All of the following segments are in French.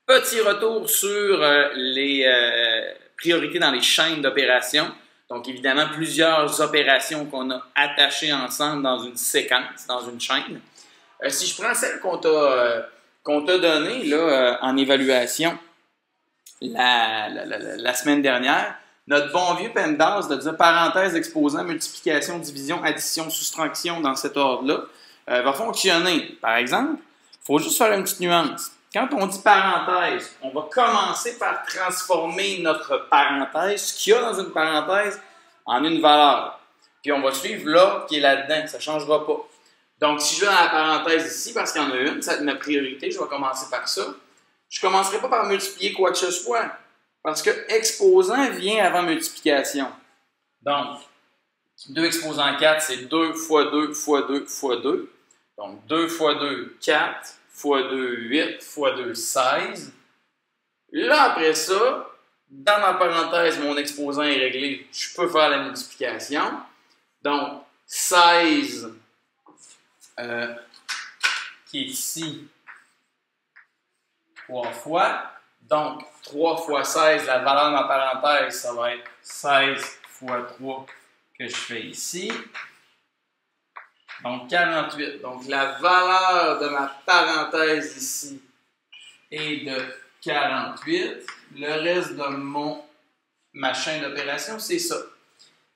Petit retour sur les priorités dans les chaînes d'opérations. Donc, évidemment, plusieurs opérations qu'on a attachées ensemble dans une séquence, dans une chaîne. Si je prends celle qu'on t'a donnée là, en évaluation la semaine dernière, notre bon vieux PEMDAS de dire parenthèse, exposant, multiplication, division, addition, soustraction dans cet ordre-là, va fonctionner. Par exemple, il faut juste faire une petite nuance. Quand on dit parenthèse, on va commencer par transformer notre parenthèse, ce qu'il y a dans une parenthèse, en une valeur. Puis on va suivre l'ordre qui est là-dedans, ça ne changera pas. Donc, si je vais dans la parenthèse ici, parce qu'il y en a une, c'est ma priorité, je vais commencer par ça. Je ne commencerai pas par multiplier quoi que ce soit, parce que exposant vient avant multiplication. Donc, 2 exposant 4, c'est 2 fois 2 fois 2 fois 2. Donc, 2 fois 2, 4, fois 2, 8, fois 2, 16. Là, après ça, dans ma parenthèse, mon exposant est réglé. Je peux faire la multiplication. Donc, 16, qui est ici, 3 fois. Donc, 3 fois 16, la valeur de ma parenthèse, ça va être 16 fois 3 que je fais ici. Donc, 48. Donc, la valeur de ma parenthèse ici est de 48. Le reste de ma chaîne d'opération, c'est ça.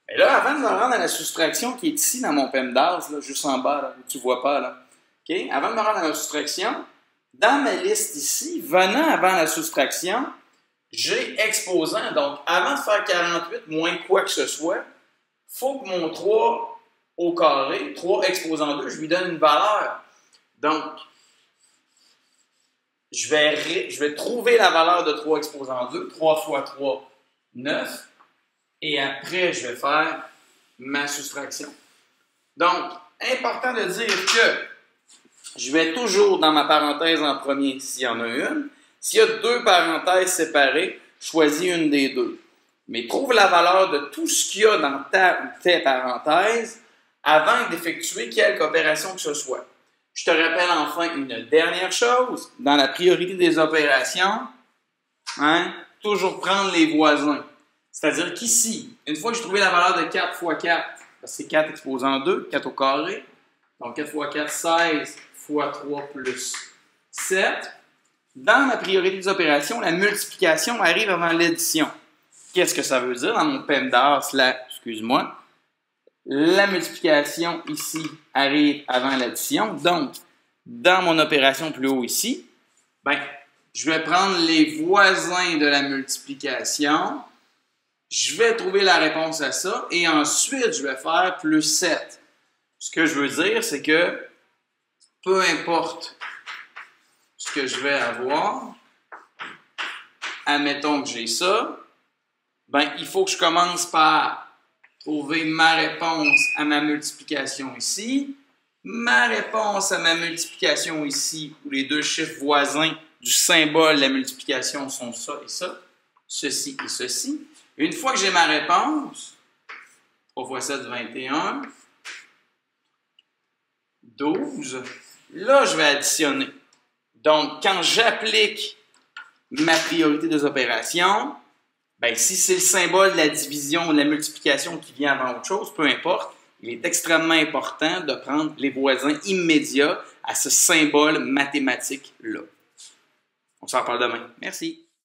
Et là, avant de me rendre à la soustraction qui est ici dans mon PEMDAS, là, juste en bas, là, où tu ne vois pas, là. Okay? Avant de me rendre à la soustraction, dans ma liste ici, venant avant la soustraction, j'ai exposant. Donc, avant de faire 48 moins quoi que ce soit, il faut que mon 3 au carré, 3 exposant 2, je lui donne une valeur. Donc, je vais trouver la valeur de 3 exposant 2. 3 fois 3, 9. Et après, je vais faire ma soustraction. Donc, important de dire que je vais toujours dans ma parenthèse en premier s'il y en a une. S'il y a deux parenthèses séparées, choisis une des deux. Mais trouve la valeur de tout ce qu'il y a dans ta ou tes parenthèses avant d'effectuer quelque opération que ce soit. Je te rappelle enfin une dernière chose. Dans la priorité des opérations, toujours prendre les voisins. C'est-à-dire qu'ici, une fois que j'ai trouvé la valeur de 4 fois 4, parce que c'est 4 exposant 2, 4 au carré, donc 4 fois 4, 16 fois 3 plus 7. Dans ma priorité des opérations, la multiplication arrive avant l'addition. Qu'est-ce que ça veut dire dans mon PEMDAS là? Excuse-moi. La multiplication ici arrive avant l'addition. Donc, dans mon opération plus haut ici, je vais prendre les voisins de la multiplication. Je vais trouver la réponse à ça et ensuite, je vais faire plus 7. Ce que je veux dire, c'est que peu importe ce que je vais avoir, admettons que j'ai ça, il faut que je commence par trouver ma réponse à ma multiplication ici, ma réponse à ma multiplication ici, où les deux chiffres voisins du symbole de la multiplication sont ça et ça, ceci et ceci. Une fois que j'ai ma réponse, 3 fois 7, 21, 12, là, je vais additionner. Donc, quand j'applique ma priorité des opérations, si c'est le symbole de la division ou de la multiplication qui vient avant autre chose, peu importe, il est extrêmement important de prendre les voisins immédiats à ce symbole mathématique-là. On s'en parle demain. Merci.